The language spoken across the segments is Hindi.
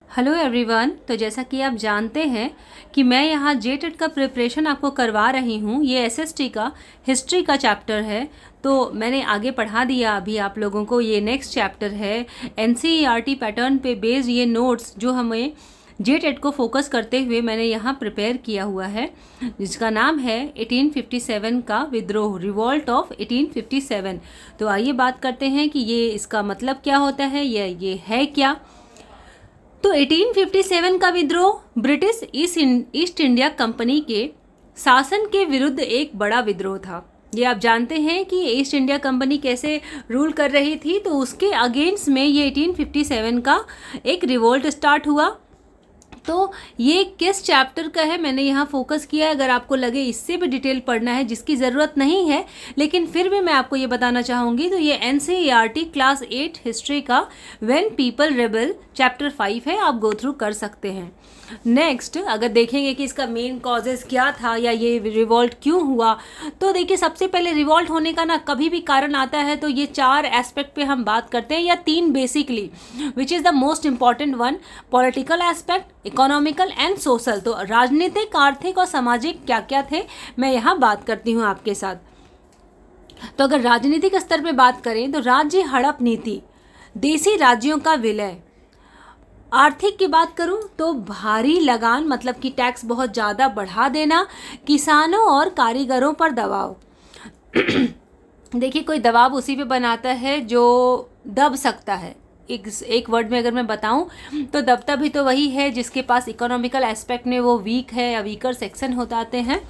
Hello everyone. तो जैसा कि आप जानते हैं कि मैं यहाँ जेटेट का प्रिपरेशन आपको करवा रही हूँ। ये एसएसटी का हिस्ट्री का चैप्टर है, तो मैंने आगे पढ़ा दिया अभी आप लोगों को। ये नेक्स्ट चैप्टर है एनसीईआरटी पैटर्न पे बेस्ड ये नोट्स जो हमें जेटेट को फोकस करते हुए मैंने यहाँ प्रिपेयर किया हुआ है, जिसका नाम है 1857 का विद्रोह, रिवॉल्ट ऑफ 1857। तो आइए बात करते हैं कि ये इसका मतलब क्या होता है, ये है क्या। तो 1857 का विद्रोह ब्रिटिश ईस्ट इंडिया कंपनी के शासन के विरुद्ध एक बड़ा विद्रोह था। ये आप जानते हैं कि ईस्ट इंडिया कंपनी कैसे रूल कर रही थी, तो उसके अगेंस्ट में ये 1857 का एक रिवोल्ट स्टार्ट हुआ। तो ये किस चैप्टर का है मैंने यहाँ फोकस किया है। अगर आपको लगे इससे भी डिटेल पढ़ना है, जिसकी ज़रूरत नहीं है, लेकिन फिर भी मैं आपको ये बताना चाहूँगी, तो ये एनसीईआरटी क्लास 8 हिस्ट्री का व्हेन पीपल रेबल चैप्टर 5 है, आप गो थ्रू कर सकते हैं। नेक्स्ट अगर देखेंगे कि इसका मेन कॉजेज़ क्या था या ये रिवॉल्ट क्यों हुआ, तो देखिए सबसे पहले रिवॉल्ट होने का ना कभी भी कारण आता है तो ये 4 एस्पेक्ट पे हम बात करते हैं, या 3 basically, which is the most important one. Political aspect, economical and social. तो राजनीतिक, आर्थिक और सामाजिक क्या क्या थे, मैं यहाँ बात करती हूँ आपके साथ। तो अगर राजनीतिक स्तर पे बात करें तो राज्य हड़प नीति, देसी राज्यों का विलय। आर्थिक की बात करूं तो भारी लगान, मतलब कि टैक्स बहुत ज़्यादा बढ़ा देना, किसानों और कारीगरों पर दबाव। देखिए कोई दबाव उसी पे बनाता है जो दब सकता है। एक वर्ड में अगर मैं बताऊं तो दबता भी तो वही है जिसके पास इकोनॉमिकल एस्पेक्ट में वो वीक है या वीकर सेक्शन होते हैं।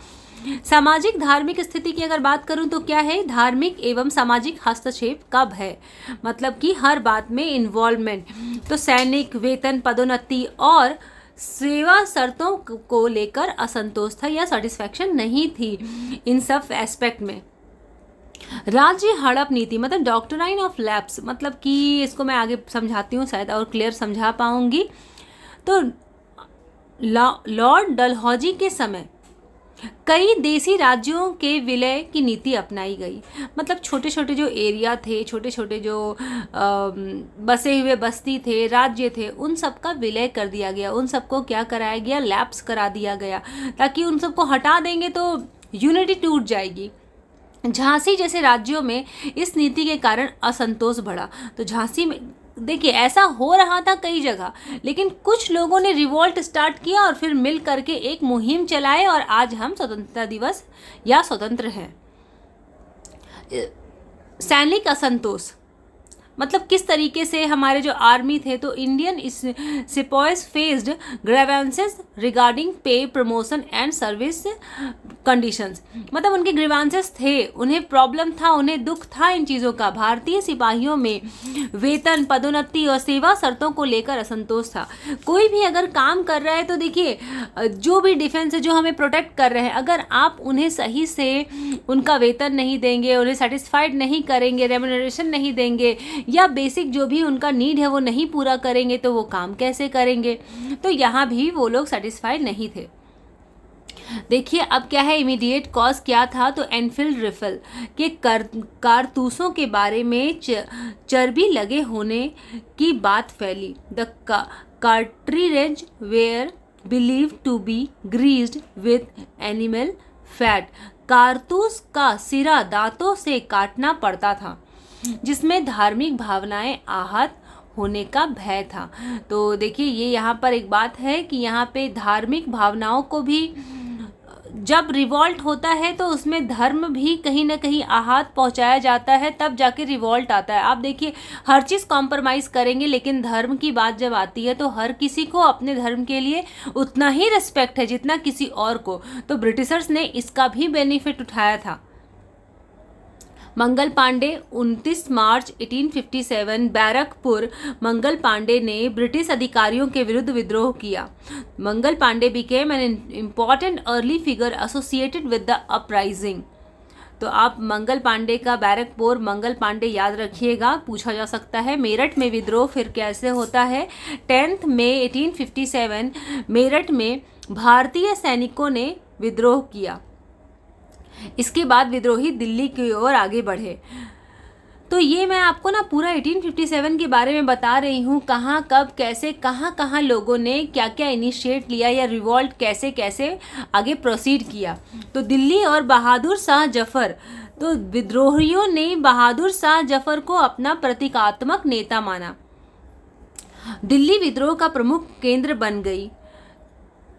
सामाजिक धार्मिक स्थिति की अगर बात करूं तो क्या है, धार्मिक एवं सामाजिक हस्तक्षेप कब है, मतलब कि हर बात में इन्वॉल्वमेंट। तो सैनिक वेतन, पदोन्नति और सेवा शर्तों को लेकर असंतोष था या सेटिस्फैक्शन नहीं थी इन सब एस्पेक्ट में। राज्य हड़प नीति मतलब डॉक्ट्राइन ऑफ लैप्स, मतलब कि इसको मैं आगे समझाती हूँ, शायद और क्लियर समझा पाऊंगी। तो लॉर्ड डलहौजी के समय कई देसी राज्यों के विलय की नीति अपनाई गई। मतलब छोटे छोटे जो एरिया थे, छोटे छोटे जो बसे हुए बस्ती थे, राज्य थे, उन सब का विलय कर दिया गया। उन सबको क्या कराया गया, लैप्स करा दिया गया, ताकि उन सबको हटा देंगे तो यूनिटी टूट जाएगी। झांसी जैसे राज्यों में इस नीति के कारण असंतोष बढ़ा। तो झांसी में देखिए ऐसा हो रहा था कई जगह, लेकिन कुछ लोगों ने रिवॉल्ट स्टार्ट किया और फिर मिल करके एक मुहिम चलाए और आज हम स्वतंत्रता दिवस या स्वतंत्र हैं। सैनिक असंतोष मतलब किस तरीके से हमारे जो आर्मी थे, तो Indian sepoys faced grievances regarding पे, प्रमोशन एंड सर्विस कंडीशंस। मतलब उनके ग्रीवेंसेस थे, उन्हें प्रॉब्लम था, उन्हें दुख था इन चीज़ों का। भारतीय सिपाहियों में वेतन, पदोन्नति और सेवा शर्तों को लेकर असंतोष था। कोई भी अगर काम कर रहा है तो देखिए जो भी डिफेंस है, जो हमें प्रोटेक्ट कर रहे हैं, अगर आप उन्हें सही से उनका वेतन नहीं देंगे, उन्हें सेटिस्फाइड नहीं करेंगे, रेम्यूनरेशन नहीं देंगे, या बेसिक जो भी उनका नीड है वो नहीं पूरा करेंगे, तो वो काम कैसे करेंगे। तो यहाँ भी वो लोग सेटिस्फाइड नहीं थे। देखिए अब क्या है, इमीडिएट कॉज क्या था, तो एनफील्ड रिफल के कारतूसों के बारे में चर्बी लगे होने की बात फैली। The cartridge where believe to be greased with animal fat. कारतूस का सिरा दांतों से काटना पड़ता था, जिसमें धार्मिक भावनाएं आहत होने का भय था। तो देखिए ये यहाँ पर एक बात है कि यहाँ पे धार्मिक भावनाओं को भी, जब रिवॉल्ट होता है तो उसमें धर्म भी कहीं ना कहीं आहत पहुंचाया जाता है, तब जाके रिवॉल्ट आता है। आप देखिए हर चीज़ कॉम्प्रोमाइज़ करेंगे, लेकिन धर्म की बात जब आती है तो हर किसी को अपने धर्म के लिए उतना ही रिस्पेक्ट है जितना किसी और को। तो ब्रिटिशर्स ने इसका भी बेनिफिट उठाया था। मंगल पांडे 29 मार्च 1857 बैरकपुर। मंगल पांडे ने ब्रिटिश अधिकारियों के विरुद्ध विद्रोह किया। Mangal Pandey became an important early figure associated with the uprising. तो आप मंगल पांडे का बैरकपुर, मंगल पांडे याद रखिएगा, पूछा जा सकता है। मेरठ में विद्रोह फिर कैसे होता है, 10 मई 1857 मेरठ में भारतीय सैनिकों ने विद्रोह किया। इसके बाद विद्रोही दिल्ली की ओर आगे बढ़े। तो ये मैं आपको ना पूरा 1857 के बारे में बता रही हूँ, कहाँ कब कैसे कहाँ कहाँ लोगों ने क्या क्या इनिशिएट लिया या रिवॉल्ट कैसे कैसे आगे प्रोसीड किया। तो दिल्ली और बहादुर शाह जफ़र, तो विद्रोहियों ने बहादुर शाह जफ़र को अपना प्रतीकात्मक नेता माना। दिल्ली विद्रोह का प्रमुख केंद्र बन गई।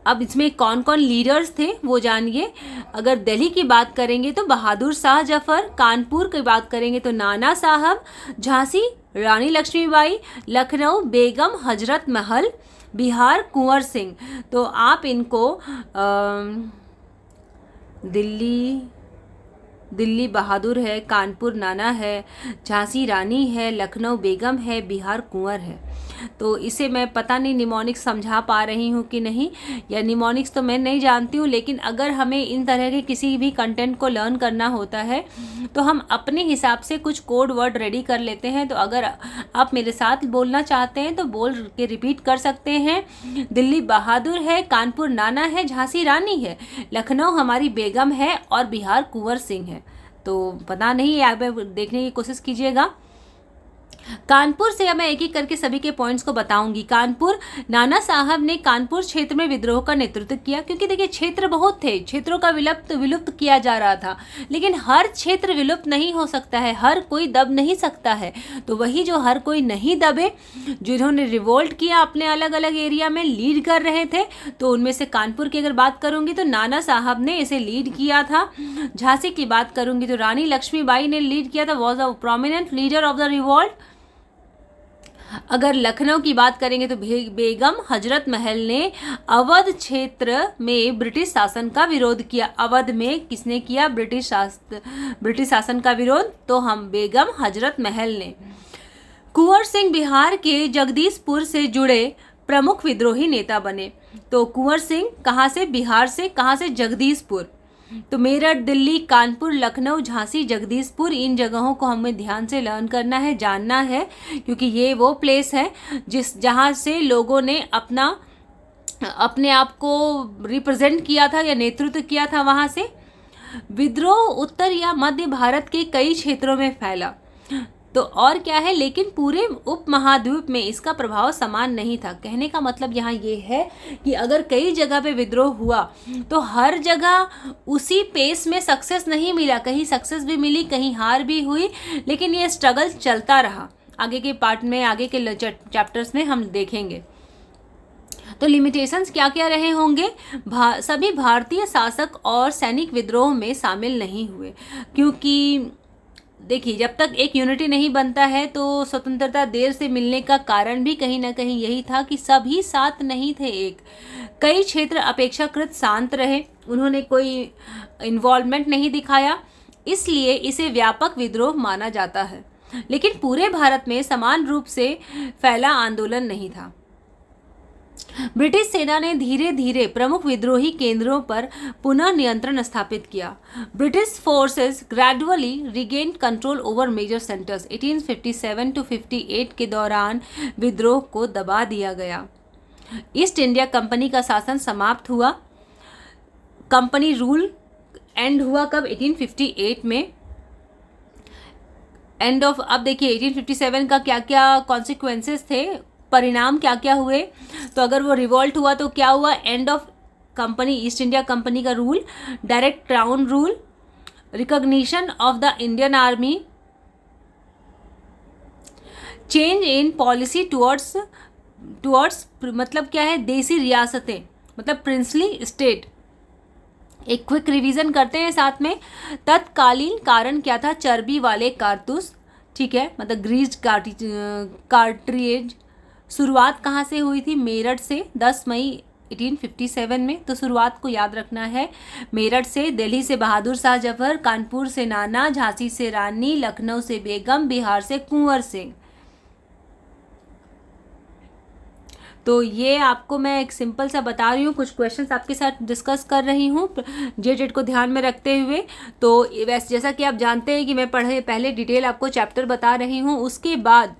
अब इसमें कौन कौन लीडर्स थे वो जानिए। अगर दिल्ली की बात करेंगे तो बहादुर शाह जफ़र, कानपुर की बात करेंगे तो नाना साहब, झांसी रानी लक्ष्मीबाई, लखनऊ बेगम हजरत महल, बिहार कुंवर सिंह। तो आप इनको दिल्ली बहादुर है, कानपुर नाना है, झांसी रानी है, लखनऊ बेगम है, बिहार कुंवर है। तो इसे मैं पता नहीं निमोनिक्स समझा पा रही हूँ कि नहीं, या निमोनिक्स तो मैं नहीं जानती हूँ, लेकिन अगर हमें इन तरह के किसी भी कंटेंट को लर्न करना होता है तो हम अपने हिसाब से कुछ कोड वर्ड रेडी कर लेते हैं। तो अगर आप मेरे साथ बोलना चाहते हैं तो बोल के रिपीट कर सकते हैं। दिल्ली बहादुर है, कानपुर नाना है, झांसी रानी है, लखनऊ हमारी बेगम है और बिहार कुंवर सिंह है। तो पता नहीं, आप देखने की कोशिश कीजिएगा। कानपुर से अब मैं एक एक करके सभी के पॉइंट्स को बताऊंगी। कानपुर, नाना साहब ने कानपुर क्षेत्र में विद्रोह का नेतृत्व किया, क्योंकि देखिए क्षेत्र बहुत थे, क्षेत्रों का विलुप्त किया जा रहा था, लेकिन हर क्षेत्र विलुप्त नहीं हो सकता है, हर कोई दब नहीं सकता है। तो वही जो हर कोई नहीं दबे, जिन्होंने रिवोल्ट किया अपने अलग अलग एरिया में लीड कर रहे थे, तो उनमें से कानपुर की अगर बात करूंगी तो नाना साहब ने इसे लीड किया था। झांसी की बात करूंगी तो रानी लक्ष्मीबाई ने लीड किया था, was a prominent leader of the revolt. अगर लखनऊ की बात करेंगे तो बेगम हजरत महल ने अवध क्षेत्र में ब्रिटिश शासन का विरोध किया। अवध में किसने किया? ब्रिटिश शासन का विरोध, तो हम बेगम हजरत महल ने। कुंवर सिंह बिहार के जगदीशपुर से जुड़े प्रमुख विद्रोही नेता बने। तो कुंवर सिंह कहाँ से? बिहार से। कहाँ से? जगदीशपुर। तो मेरठ, दिल्ली, कानपुर, लखनऊ, झांसी, जगदीशपुर, इन जगहों को हमें ध्यान से लर्न करना है, जानना है, क्योंकि ये वो प्लेस है जहाँ से लोगों ने अपने आप को रिप्रेजेंट किया था या नेतृत्व किया था। वहाँ से विद्रोह उत्तर या मध्य भारत के कई क्षेत्रों में फैला। तो और क्या है, लेकिन पूरे उपमहाद्वीप में इसका प्रभाव समान नहीं था। कहने का मतलब यहाँ ये है कि अगर कई जगह पे विद्रोह हुआ तो हर जगह उसी पेस में सक्सेस नहीं मिला, कहीं सक्सेस भी मिली, कहीं हार भी हुई, लेकिन ये स्ट्रगल चलता रहा। आगे के पार्ट में, आगे के चैप्टर्स में हम देखेंगे। तो लिमिटेशंस क्या क्या रहे होंगे? सभी भारतीय शासक और सैनिक विद्रोह में शामिल नहीं हुए, क्योंकि देखिए जब तक एक यूनिटी नहीं बनता है तो स्वतंत्रता देर से मिलने का कारण भी कहीं ना कहीं यही था कि सभी साथ नहीं थे एक। कई क्षेत्र अपेक्षाकृत शांत रहे, उन्होंने कोई इन्वॉल्वमेंट नहीं दिखाया, इसलिए इसे व्यापक विद्रोह माना जाता है। लेकिन पूरे भारत में समान रूप से फैला आंदोलन नहीं था। ब्रिटिश सेना ने धीरे धीरे प्रमुख विद्रोही केंद्रों पर पुनः नियंत्रण स्थापित किया। British forces gradually regained control over major centres. 1857 to 58 के दौरान विद्रोह को दबा दिया गया। ईस्ट इंडिया कंपनी का शासन समाप्त हुआ। कंपनी रूल एंड हुआ कब? 1858 में एंड ऑफ। अब देखिए 1857 का क्या क्या कॉन्सिक्वेंसेस थे, परिणाम क्या क्या हुए। तो अगर वो रिवोल्ट हुआ तो क्या हुआ? End of company, East India company का rule, direct crown rule, recognition of the Indian army, change in policy towards मतलब क्या है? देसी रियासतें, मतलब प्रिंसली स्टेट। एक क्विक रिवीजन करते हैं साथ में। तत्कालीन कारण क्या था? चर्बी वाले कारतूस, ठीक है, मतलब ग्रीज कार्ट्रिएज। शुरुआत कहाँ से हुई थी? मेरठ से, 10 मई 1857 में। तो शुरुआत को याद रखना है, मेरठ से। दिल्ली से बहादुर शाह जफर, कानपुर से नाना, झांसी से रानी, लखनऊ से बेगम, बिहार से कुंवर सिंह। तो ये आपको मैं एक सिंपल सा बता रही हूँ, कुछ क्वेश्चंस आपके साथ डिस्कस कर रही हूँ जेट को ध्यान में रखते हुए। तो वैसे जैसा कि आप जानते हैं कि मैं पहले डिटेल आपको चैप्टर बता रही हूँ, उसके बाद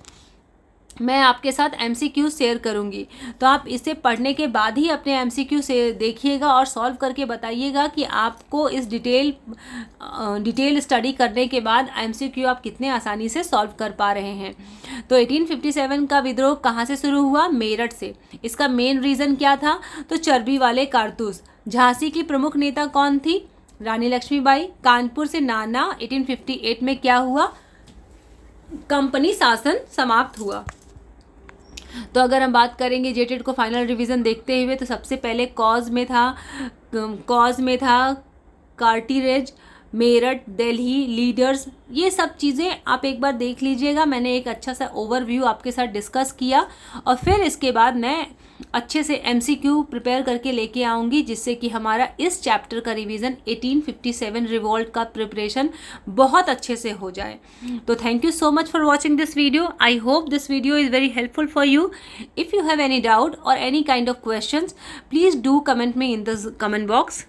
मैं आपके साथ MCQ शेयर करूंगी, तो आप इसे पढ़ने के बाद ही अपने MCQ से देखिएगा और सॉल्व करके बताइएगा कि आपको इस डिटेल स्टडी करने के बाद MCQ आप कितने आसानी से सॉल्व कर पा रहे हैं। तो 1857 का विद्रोह कहाँ से शुरू हुआ? मेरठ से। इसका मेन रीज़न क्या था? तो चर्बी वाले कारतूस। झांसी की प्रमुख नेता कौन थी? रानी लक्ष्मीबाई। कानपुर से नाना 1858 में क्या हुआ? कंपनी शासन समाप्त हुआ। तो अगर हम बात करेंगे जेटेड को फाइनल रिवीजन देखते हुए, तो सबसे पहले कॉज में था कार्टिरेज, मेरठ, दिल्ली, लीडर्स, ये सब चीज़ें आप एक बार देख लीजिएगा। मैंने एक अच्छा सा ओवरव्यू आपके साथ डिस्कस किया और फिर इसके बाद मैं अच्छे से MCQ प्रिपेयर करके लेके आऊँगी, जिससे कि हमारा इस चैप्टर का रिवीजन 1857 रिवॉल्ट का प्रिपरेशन बहुत अच्छे से हो जाए। तो thank you so much for watching this video. I hope this video is very helpful for you. If you have any doubt और any kind of questions, please do comment me in the comment box.